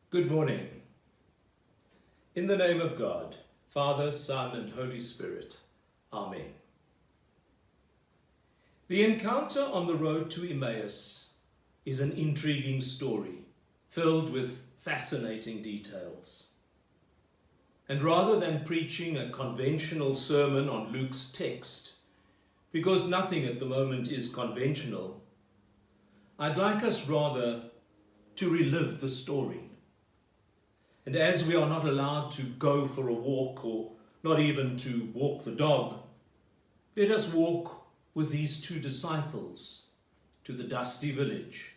Good morning. In the name of God, Father, Son, and Holy Spirit. Amen. The encounter on the road to Emmaus is an intriguing story filled with fascinating details. And rather than preaching a conventional sermon on Luke's text, because nothing at the moment is conventional, I'd like us rather to relive the story. And as we are not allowed to go for a walk or not even to walk the dog, let us walk with these two disciples to the dusty village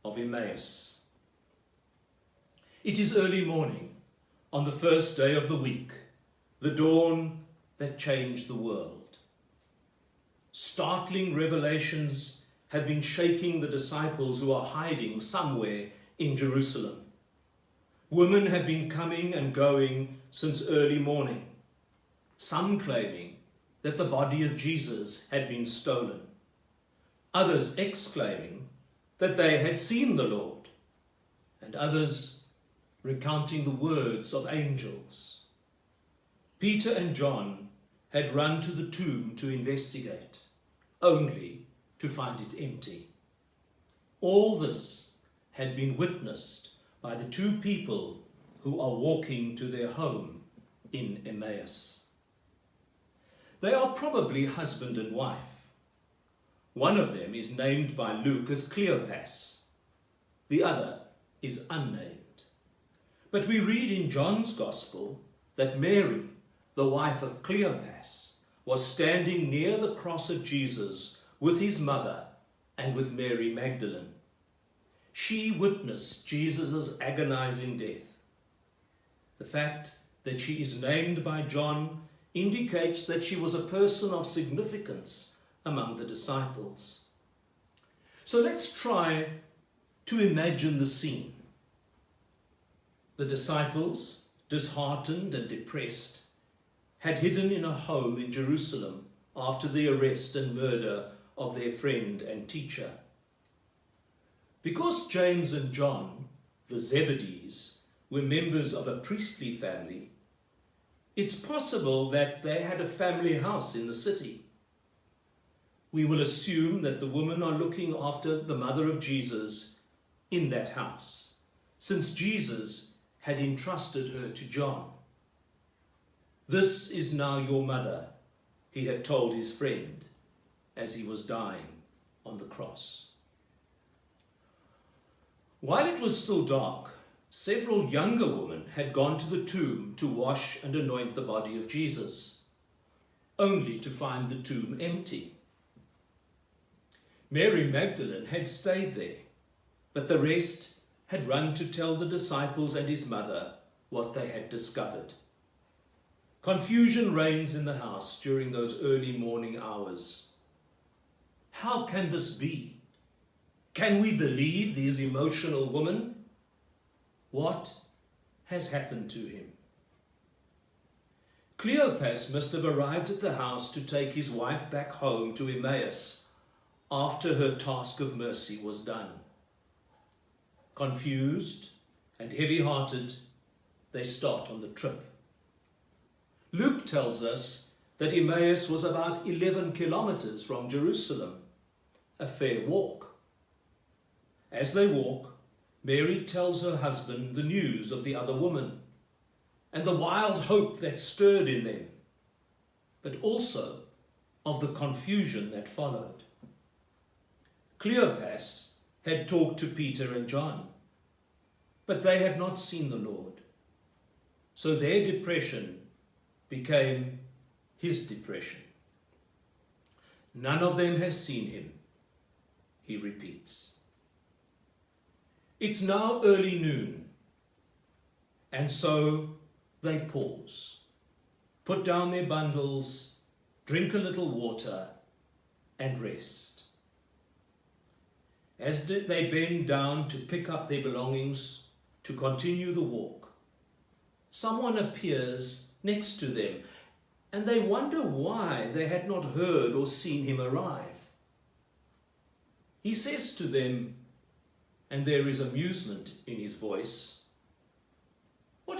of Emmaus. It is early morning on the first day of the week, the dawn that changed the world. Startling revelations have been shaking the disciples who are hiding somewhere in Jerusalem. Women have been coming and going since early morning, some claiming that the body of Jesus had been stolen, others exclaiming that they had seen the Lord, and others recounting the words of angels. Peter and John had run to the tomb to investigate, only to find it empty. All this had been witnessed by the two people who are walking to their home in Emmaus. They are probably husband and wife. One of them is named by Luke as Cleopas. The other is unnamed. But we read in John's Gospel that Mary, the wife of Cleopas, was standing near the cross of Jesus with his mother and with Mary Magdalene. She witnessed Jesus' agonizing death. The fact that she is named by John indicates that she was a person of significance among the disciples. So let's try to imagine the scene. The disciples, disheartened and depressed, had hidden in a home in Jerusalem after the arrest and murder of their friend and teacher. Because James and John, the Zebedees, were members of a priestly family, it's possible that they had a family house in the city. We will assume that the women are looking after the mother of Jesus in that house, since Jesus had entrusted her to John. "This is now your mother," he had told his friend as he was dying on the cross. While it was still dark, several younger women had gone to the tomb to wash and anoint the body of Jesus, only to find the tomb empty. Mary Magdalene had stayed there, but the rest had run to tell the disciples and his mother what they had discovered. Confusion reigns in the house during those early morning hours. How can this be? Can we believe these emotional women? What has happened to him? Cleopas must have arrived at the house to take his wife back home to Emmaus after her task of mercy was done. Confused and heavy-hearted, they start on the trip. Luke tells us that Emmaus was about 11 kilometers from Jerusalem, a fair walk. As they walk, Mary tells her husband the news of the other woman and the wild hope that stirred in them, but also of the confusion that followed. Cleopas had talked to Peter and John, but they had not seen the Lord. So their depression became his depression. "None of them has seen him," he repeats. It's now early noon, and so they pause, put down their bundles, drink a little water, and rest. As they bend down to pick up their belongings to continue the walk, someone appears next to them, and they wonder why they had not heard or seen him arrive. He says to them, and there is amusement in his voice,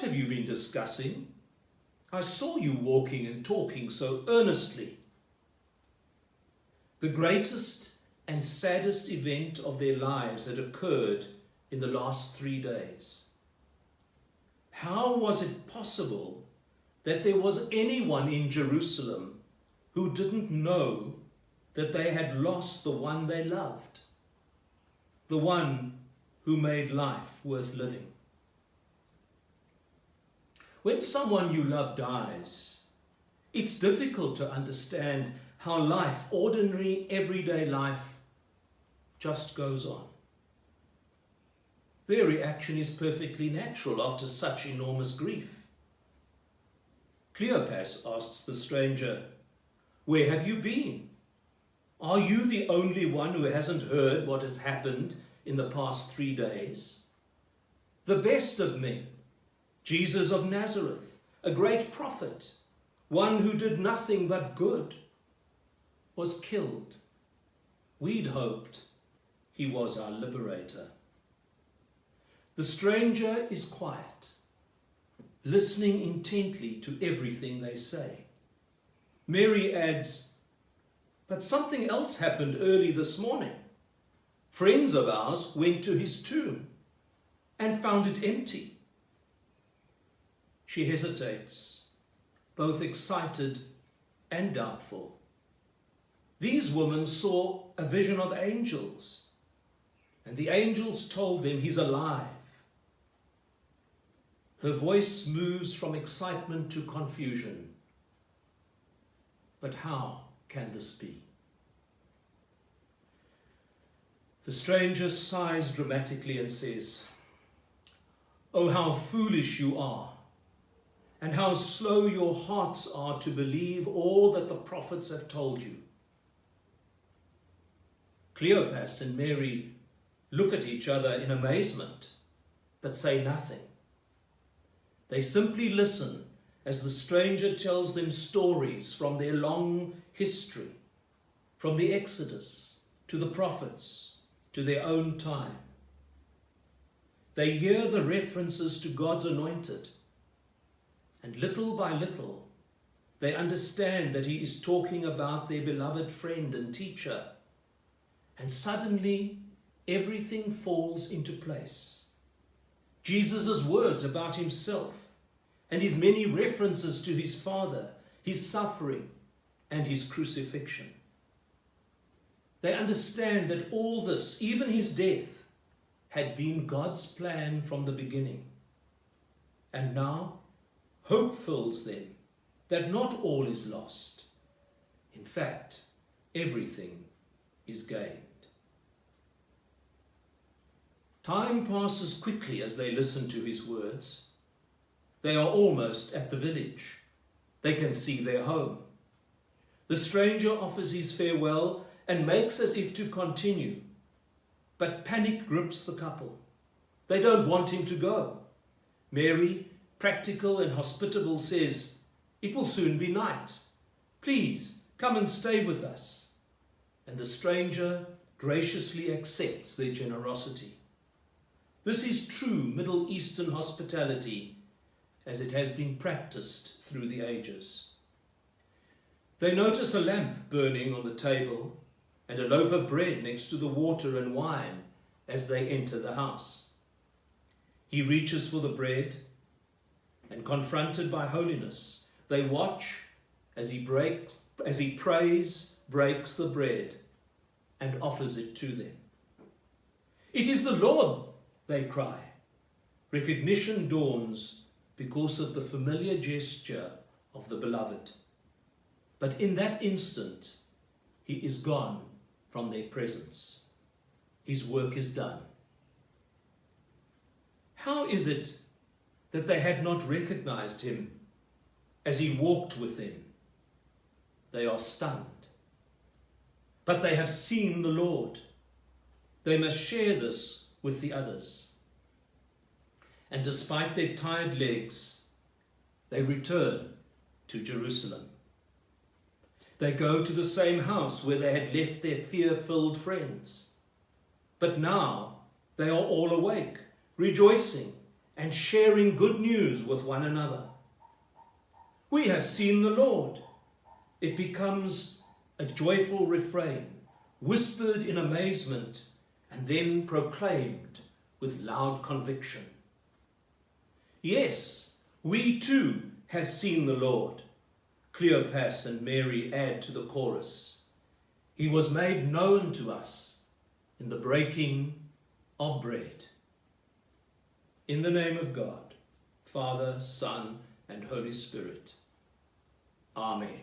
have you been discussing? I saw you walking and talking so earnestly." The greatest and saddest event of their lives had occurred in the last 3 days. How was it possible that there was anyone in Jerusalem who didn't know that they had lost the one they loved, the one who made life worth living? When someone you love dies, it's difficult to understand how life, ordinary, everyday life, just goes on. Their reaction is perfectly natural after such enormous grief. Cleopas asks the stranger, "Where have you been? Are you the only one who hasn't heard what has happened in the past 3 days? The best of men, Jesus of Nazareth, a great prophet, one who did nothing but good, was killed. We'd hoped he was our liberator." The stranger is quiet, listening intently to everything they say. Mary adds, "But something else happened early this morning. Friends of ours went to his tomb and found it empty." She hesitates, both excited and doubtful. These women saw a vision of angels, and the angels told them he's alive. Her voice moves from excitement to confusion. But how can this be? The stranger sighs dramatically and says, "Oh, how foolish you are, and how slow your hearts are to believe all that the prophets have told you." Cleopas and Mary look at each other in amazement, but say nothing. They simply listen as the stranger tells them stories from their long history, from the Exodus to the prophets to their own time. They hear the references to God's anointed, and little by little they understand that he is talking about their beloved friend and teacher, and suddenly everything falls into place. Jesus' words about himself and his many references to his Father, his suffering and his crucifixion. They understand that all this, even his death, had been God's plan from the beginning. And now hope fills them that not all is lost. In fact, everything is gained. Time passes quickly as they listen to his words. They are almost at the village. They can see their home. The stranger offers his farewell and makes as if to continue. But panic grips the couple. They don't want him to go. Mary, practical and hospitable, says, "It will soon be night. Please come and stay with us." And the stranger graciously accepts their generosity. This is true Middle Eastern hospitality, as it has been practiced through the ages. They notice a lamp burning on the table and a loaf of bread next to the water and wine as they enter the house. He reaches for the bread, and confronted by holiness, they watch as he prays, breaks the bread, and offers it to them. "It is the Lord," they cry. Recognition dawns because of the familiar gesture of the beloved. But in that instant, he is gone from their presence. His work is done. How is it that they had not recognized him as he walked with them? They are stunned. But they have seen the Lord. They must share this with the others. And despite their tired legs, they return to Jerusalem. They go to the same house where they had left their fear-filled friends. But now they are all awake, rejoicing, and sharing good news with one another. We have seen the Lord. It becomes a joyful refrain, whispered in amazement, and then proclaimed with loud conviction. Yes, we too have seen the Lord. Cleopas and Mary add to the chorus. He was made known to us in the breaking of bread. In the name of God, Father, Son, and Holy Spirit. Amen.